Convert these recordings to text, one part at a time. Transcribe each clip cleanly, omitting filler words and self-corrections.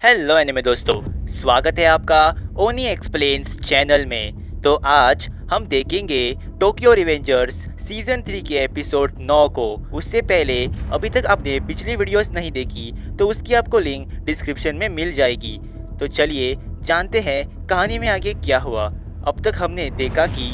Hello anime दोस्तों, स्वागत है आपका ओनी एक्सप्लेन्स चैनल में। तो आज हम देखेंगे टोक्यो रिवेंजर्स सीजन 3 के एपिसोड 9 को। उससे पहले अभी तक आपने पिछली वीडियोस नहीं देखी तो उसकी आपको लिंक डिस्क्रिप्शन में मिल जाएगी। तो चलिए जानते हैं कहानी में आगे क्या हुआ। अब तक हमने देखा कि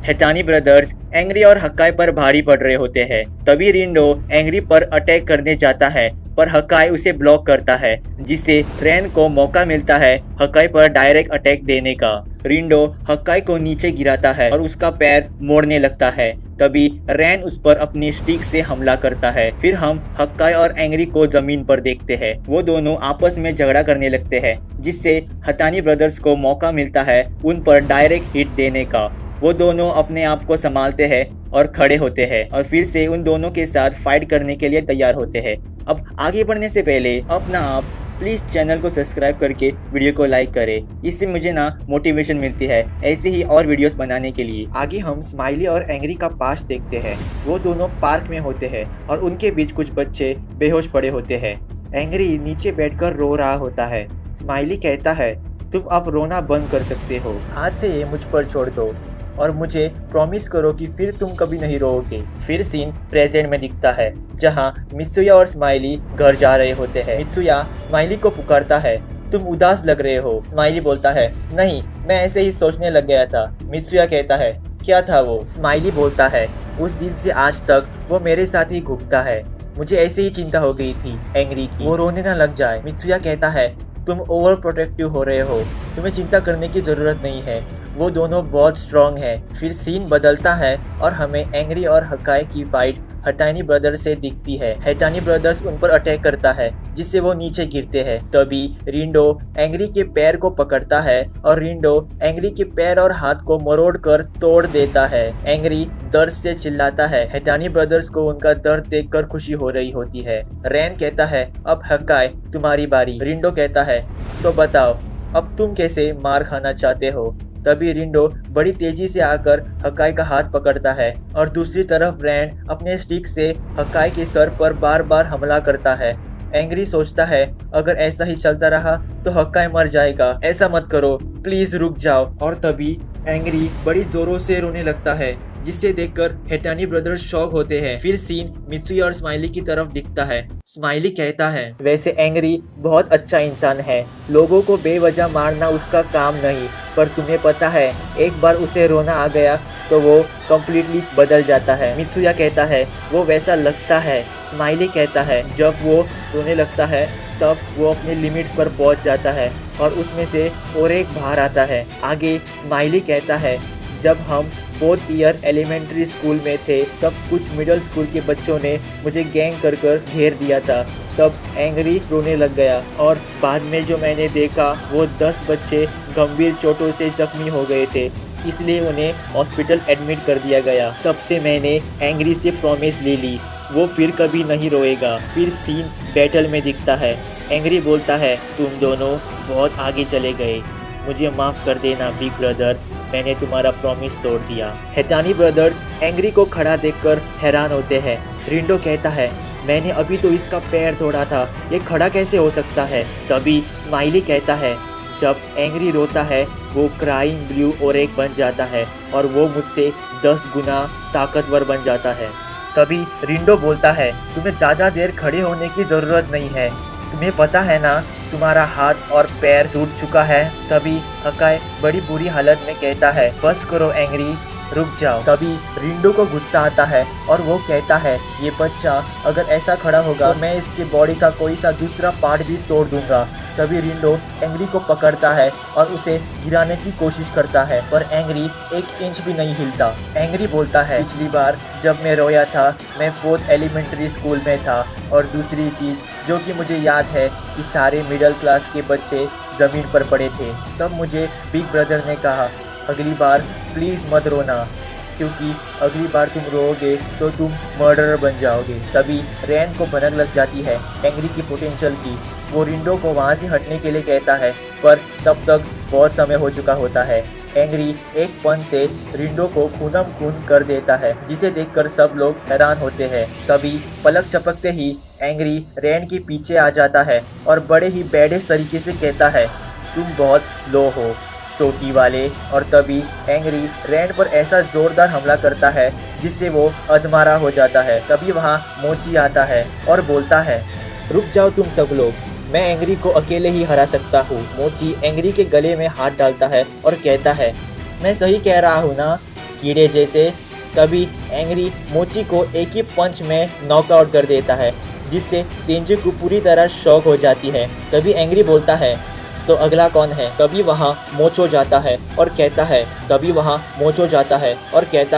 हेटानी ब्रदर्स एंग्री और हक्काई पर भारी पड़ रहे होते हैं। तभी रिंडो एंग्री पर अटैक करने जाता है पर हक्काई उसे ब्लॉक करता है, जिससे रैन को मौका मिलता है हक्काई पर डायरेक्ट अटैक देने का। रिंडो हक्काई को नीचे गिराता है और उसका पैर मोड़ने लगता है। तभी रैन उस पर अपनी स्टिक से हमला करता है। फिर हम हक्काई और एंग्री को जमीन पर देखते हैं। वो दोनों आपस में झगड़ा करने लगते हैं, जिससे हटानी ब्रदर्स को मौका मिलता है उन पर डायरेक्ट हिट देने का। वो दोनों अपने आप को संभालते हैं और खड़े होते हैं और फिर से उन दोनों के साथ फाइट करने के लिए तैयार होते हैं। अब आगे बढ़ने से पहले अपना आप प्लीज़ चैनल को सब्सक्राइब करके वीडियो को लाइक करें। इससे मुझे मोटिवेशन मिलती है ऐसे ही और वीडियोस बनाने के लिए। आगे हम स्माइली और एंग्री का पास्ट देखते हैं। वो दोनों पार्क में होते हैं और उनके बीच कुछ बच्चे बेहोश पड़े होते हैं। एंग्री नीचे बैठकर रो रहा होता है। स्माइली कहता है, तुम अब रोना बंद कर सकते हो। आज से ये मुझ पर छोड़ दो और मुझे प्रॉमिस करो कि फिर तुम कभी नहीं रोओगे। फिर सीन प्रेजेंट में दिखता है, जहां मित्सुया और स्माइली घर जा रहे होते हैं। मित्सुया स्माइली को पुकारता है, तुम उदास लग रहे हो। स्माइली बोलता है, नहीं, मैं ऐसे ही सोचने लग गया था। मित्सुया कहता है, क्या था वो? स्माइली बोलता है, उस दिन से आज तक वो मेरे साथ ही घूमता है। मुझे ऐसे ही चिंता हो गई थी एंग्री की, वो रोने न लग जाए। मित्सुया कहता है, तुम ओवर प्रोटेक्टिव हो रहे हो, तुम्हें चिंता करने की जरूरत नहीं है, वो दोनों बहुत स्ट्रॉन्ग है। फिर सीन बदलता है और हमें एंग्री और हक्काई की फाइट हटानी ब्रदर्स से दिखती है। हटानी ब्रदर्स उन पर अटैक करता है, जिससे वो नीचे गिरते हैं। तभी रिंडो एंग्री के पैर को पकड़ता है और रिंडो एंग्री के पैर और हाथ को मरोड़ कर तोड़ देता है। एंग्री दर्द से चिल्लाता है। हटानी ब्रदर्स को उनका दर्द देखकर खुशी हो रही होती है। रैन कहता है, अब हक्काई तुम्हारी बारी। रिंडो कहता है, तो बताओ अब तुम कैसे मार खाना चाहते हो? तभी रिंडो बड़ी तेजी से आकर हक्काई का हाथ पकड़ता है और दूसरी तरफ रैन अपने स्टिक से हक्काई के सर पर बार बार हमला करता है। एंग्री सोचता है, अगर ऐसा ही चलता रहा तो हक्काई मर जाएगा। ऐसा मत करो, प्लीज रुक जाओ। और तभी एंग्री बड़ी जोरों से रोने लगता है, जिससे देखकर हेटानी ब्रदर्स शॉक होते हैं। फिर सीन मित्सुया और स्माइली की तरफ दिखता है। स्माइली कहता है, वैसे एंग्री बहुत अच्छा इंसान है, लोगों को बेवजह मारना उसका काम नहीं, पर तुम्हें पता है एक बार उसे रोना आ गया तो वो कम्प्लीटली बदल जाता है। मित्सुया कहता है, वो वैसा लगता है। स्माइली कहता है, जब वो रोने लगता है तब वो अपने लिमिट्स पर पहुंच जाता है और उसमें से और एक बाहर आता है। आगे स्माइली कहता है, जब हम 4th ईयर एलिमेंट्री स्कूल में थे तब कुछ मिडिल स्कूल के बच्चों ने मुझे गैंग कर घेर दिया था। तब एंग्री रोने लग गया और बाद में जो मैंने देखा वो 10 बच्चे गंभीर चोटों से जख्मी हो गए थे, इसलिए उन्हें हॉस्पिटल एडमिट कर दिया गया। तब से मैंने एंग्री से प्रॉमिस ले ली, वो फिर कभी नहीं रोएगा। फिर सीन बैटल में दिखता है। एंग्री बोलता है, तुम दोनों बहुत आगे चले गए, मुझे माफ़ कर देना बिग ब्रदर, मैंने तुम्हारा प्रॉमिस तोड़ दिया। हेटानी ब्रदर्स एंग्री को खड़ा देखकर हैरान होते हैं। रिंडो कहता है, मैंने अभी तो इसका पैर तोड़ा था, ये खड़ा कैसे हो सकता है? तभी स्माइली कहता है, जब एंग्री रोता है वो क्राइंग ब्लू और एक बन जाता है और वो मुझसे 10 गुना ताकतवर बन जाता है। तभी रिंडो बोलता है, तुम्हें ज़्यादा देर खड़े होने की ज़रूरत नहीं है, तुम्हें पता है ना तुम्हारा हाथ और पैर टूट चुका है। तभी हक्काई बड़ी बुरी हालत में कहता है, बस करो एंग्री, रुक जाओ। तभी रिंडो को गुस्सा आता है और वो कहता है, ये बच्चा अगर ऐसा खड़ा होगा तो मैं इसके बॉडी का कोई सा दूसरा पार्ट भी तोड़ दूंगा। तभी रिंडो एंग्री को पकड़ता है और उसे गिराने की कोशिश करता है, पर एंग्री 1 इंच भी नहीं हिलता। एंग्री बोलता है, पिछली बार जब मैं रोया था मैं 4th एलिमेंट्री स्कूल में था, और दूसरी चीज़ जो कि मुझे याद है कि सारे मिडिल क्लास के बच्चे ज़मीन पर पड़े थे। तब मुझे बिग ब्रदर ने कहा, अगली बार प्लीज़ मत रोना, क्योंकि अगली बार तुम रोओगे तो तुम मर्डरर बन जाओगे। तभी रैन को भनक लग जाती है एंग्री की पोटेंशियल की। वो रिंडो को वहाँ से हटने के लिए कहता है, पर तब तक बहुत समय हो चुका होता है। एंग्री एक पंच से रिंडो को खूनम खून कर देता है, जिसे देखकर सब लोग हैरान होते हैं। तभी पलक झपकते ही एंग्री रैन के पीछे आ जाता है और बड़े ही बैडेस्ट तरीके से कहता है, तुम बहुत स्लो हो चोटी वाले। और तभी एंग्री रैन पर ऐसा जोरदार हमला करता है जिससे वो अधमारा हो जाता है। तभी वहाँ मोची आता है और बोलता है, रुक जाओ तुम सब लोग, मैं एंग्री को अकेले ही हरा सकता हूँ। मोची एंग्री के गले में हाथ डालता है और कहता है, मैं सही कह रहा हूँ ना कीड़े जैसे। तभी एंग्री मोची को एक ही पंच में नॉकआउट कर देता है जिससे तेंजिकू पूरी तरह शॉक हो जाती है। तभी एंग्री बोलता है, तो अगला कौन है? तभी वहाँ मोचो जाता है और कहता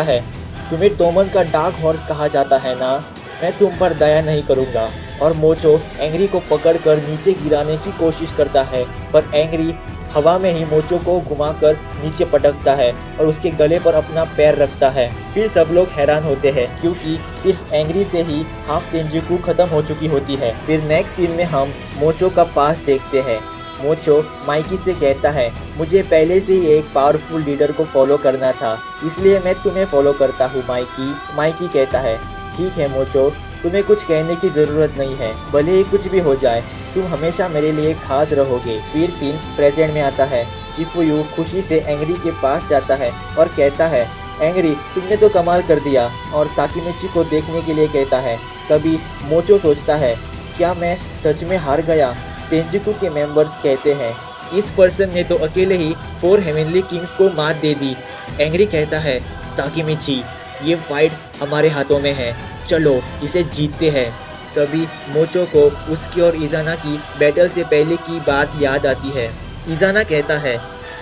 है तुम्हें तोमन का डार्क हॉर्स कहा जाता है ना, मैं तुम पर दया नहीं करूँगा। और मोचो एंग्री को पकड़कर नीचे गिराने की कोशिश करता है, पर एंग्री हवा में ही मोचो को घुमाकर नीचे पटकता है और उसके गले पर अपना पैर रखता है। फिर सब लोग हैरान होते हैं क्योंकि सिर्फ एंग्री से ही हाफ तेंजिकू खत्म हो चुकी होती है। फिर नेक्स्ट सीन में हम मोचो का पास देखते हैं। मोचो माइकी से कहता है, मुझे पहले से ही एक पावरफुल लीडर को फॉलो करना था, इसलिए मैं तुम्हें फॉलो करता हूँ माइकी। माइकी कहता है, ठीक है मोचो, तुम्हें कुछ कहने की ज़रूरत नहीं है, भले ही कुछ भी हो जाए, तुम हमेशा मेरे लिए खास रहोगे। फिर सीन प्रेजेंट में आता है। चिफुयू खुशी से एंग्री के पास जाता है और कहता है, एंग्री तुमने तो कमाल कर दिया, और ताकीमिची को देखने के लिए कहता है। तभी मोचो सोचता है, क्या मैं सच में हार गया? तेंजिकू के मेंबर्स कहते हैं, इस पर्सन ने तो अकेले ही 4 हेवनली किंग्स को मात दे दी। एंग्री कहता है, ताकीमिची ये फाइट हमारे हाथों में है, चलो इसे जीतते हैं। तभी मोचो को उसकी और इज़ाना की बैटल से पहले की बात याद आती है। इज़ाना कहता है,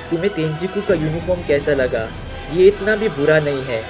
तुम्हें तेंजिकू का यूनिफॉर्म कैसा लगा? ये इतना भी बुरा नहीं है,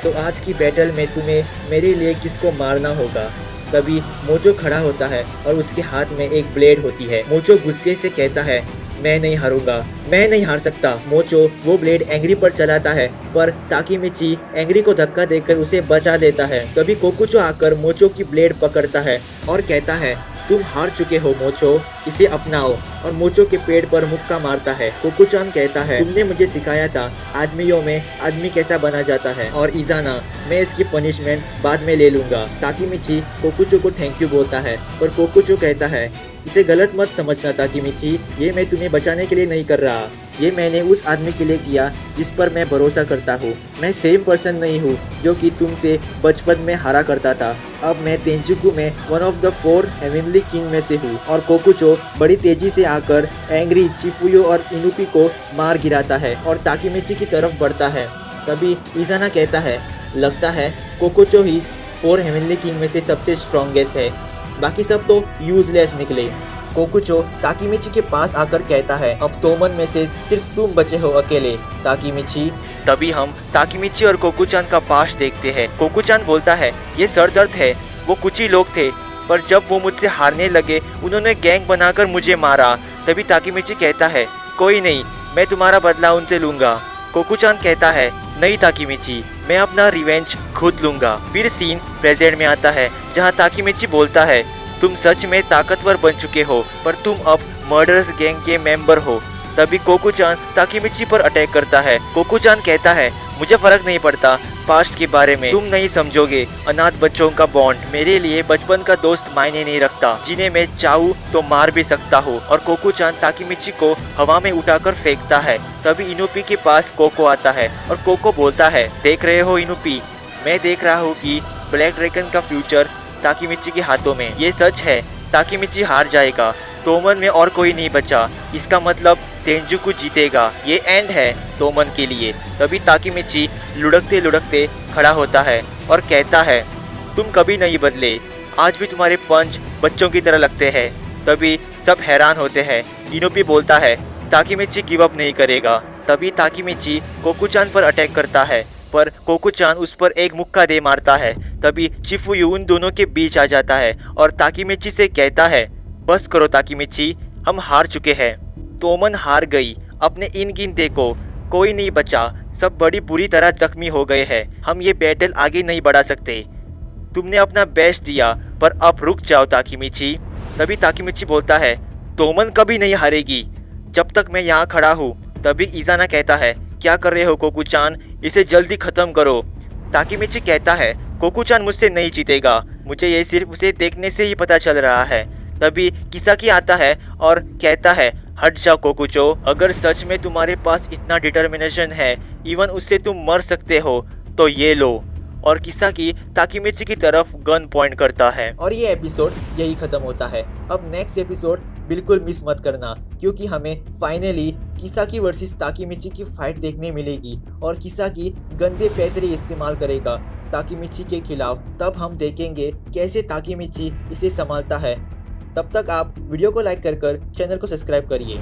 तो आज की बैटल में तुम्हें मेरे लिए किसको मारना होगा? तभी मोचो खड़ा होता है और उसके हाथ में एक ब्लेड होती है। मोचो गुस्से से कहता है, मैं नहीं हारूंगा, मैं नहीं हार सकता। मोचो वो ब्लेड एंग्री पर चलाता है, पर ताकीमिची एंग्री को धक्का देकर उसे बचा देता है। तभी कोकुचो आकर मोचो की ब्लेड पकड़ता है और कहता है, तुम हार चुके हो मोचो, इसे अपनाओ। और मोचो के पेड़ पर मुक्का मारता है। कोकुचान कहता है, तुमने मुझे सिखाया था आदमियों में आदमी कैसा बना जाता है, और इज़ाना मैं इसकी पनिशमेंट बाद में ले लूंगा। ताकीमिची कोकुचो को थैंक यू बोलता है, पर कोकुचो कहता है, इसे गलत मत समझना ताकीमिची, ये मैं तुम्हें बचाने के लिए नहीं कर रहा, ये मैंने उस आदमी के लिए किया जिस पर मैं भरोसा करता हूँ। मैं सेम पर्सन नहीं हूँ जो कि तुमसे बचपन में हारा करता था। अब मैं तेंजिकू में one of the 4 heavenly king में से हूँ। और कोकुचो बड़ी तेजी से आकर एंग्री, चिफुयो और इनुपी को मार गिराता है और ताकीमिची की तरफ बढ़ता है। तभी इज़ाना कहता है, लगता है कोकुचो ही 4 हेवनली किंग में से सबसे स्ट्रॉन्गेस्ट है, बाकी सब तो यूजलेस निकले। कोकुचो ताकीमिची के पास आकर कहता है, अब तोमन में से सिर्फ तुम बचे हो अकेले ताकीमिची। तभी हम ताकीमिची और कोकुचान का पाश देखते हैं। कोकुचान बोलता है, ये सर दर्द है, वो कुछ ही लोग थे, पर जब वो मुझसे हारने लगे उन्होंने गैंग बनाकर मुझे मारा। तभी ताकीमिची कहता है, कोई नहीं, मैं तुम्हारा बदला उनसे लूँगा। कोकुचान कहता है, नहीं ताकीमिची, मैं अपना रिवेंज खुद लूँगा। फिर सीन प्रेजेंट में आता है जहाँ ताकीमिची बोलता है, तुम सच में ताकतवर बन चुके हो, पर तुम अब मर्डरर्स गैंग के मेंबर हो। तभी कोकुचान ताकीमिची पर अटैक करता है। कोकुचान कहता है, मुझे फर्क नहीं पड़ता पास्ट के बारे में, तुम नहीं समझोगे अनाथ बच्चों का बॉन्ड। मेरे लिए बचपन का दोस्त मायने नहीं रखता, जिन्हें मैं चाहूँ तो मार भी सकता हूँ। और कोकुचान ताकीमिची को हवा में उठाकर फेंकता है। तभी इनुपी के पास कोको आता है और कोको बोलता है, देख रहे हो इनुपी, मैं देख रहा हूँ कि ब्लैक ड्रैगन का फ्यूचर ताकीमिची के हाथों में। ये सच है, ताकीमिची हार जाएगा, तोमन में और कोई नहीं बचा, इसका मतलब तेंजिकू जीतेगा, ये एंड है तोमन के लिए। तभी ताकीमिची लुढ़कते लुढ़कते खड़ा होता है और कहता है, तुम कभी नहीं बदले, आज भी तुम्हारे पंच बच्चों की तरह लगते हैं। तभी सब हैरान होते हैं। इनुपी बोलता है, ताकीमिची गिव अप नहीं करेगा। तभी ताकीमिची कोकुचान पर अटैक करता है, पर कोकुचान उस पर एक मुक्का दे मारता है। तभी चिफुयू उन दोनों के बीच आ जाता है और ताकीमिची से कहता है, बस करो ताकीमिची, हम हार चुके हैं, तोमन हार गई, अपने इन गिनते को कोई नहीं बचा, सब बड़ी बुरी तरह जख्मी हो गए हैं, हम ये बैटल आगे नहीं बढ़ा सकते। तुमने अपना बेस्ट दिया, पर अब रुक जाओ ताकीमिची। तभी ताकीमिची बोलता है, तोमन कभी नहीं हारेगी जब तक मैं यहाँ खड़ा हूँ। तभी इज़ाना कहता है, क्या कर रहे हो कोकुचान, इसे जल्दी ख़त्म करो। ताकीमिची कहता है, कोकुचान मुझसे नहीं जीतेगा, मुझे ये सिर्फ उसे देखने से ही पता चल रहा है। तभी किसाकी आता है और कहता है, हट जाओ कोकुचो, अगर सच में तुम्हारे पास इतना डिटर्मिनेशन है, इवन उससे तुम मर सकते हो, तो ये लो। और किसाकी ताकीमिची की तरफ गन पॉइंट करता है। और ये एपिसोड यही खत्म होता है। अब नेक्स्ट एपिसोड बिल्कुल मिस मत करना, क्योंकि हमें फाइनली किसाकी वर्सेस ताकीमिची की फाइट देखने मिलेगी और किसाकी गंदे पैतरे इस्तेमाल करेगा ताकीमिची के खिलाफ। तब हम देखेंगे कैसे ताकीमिची इसे संभालता है। तब तक आप वीडियो को लाइक कर चैनल को सब्सक्राइब करिए।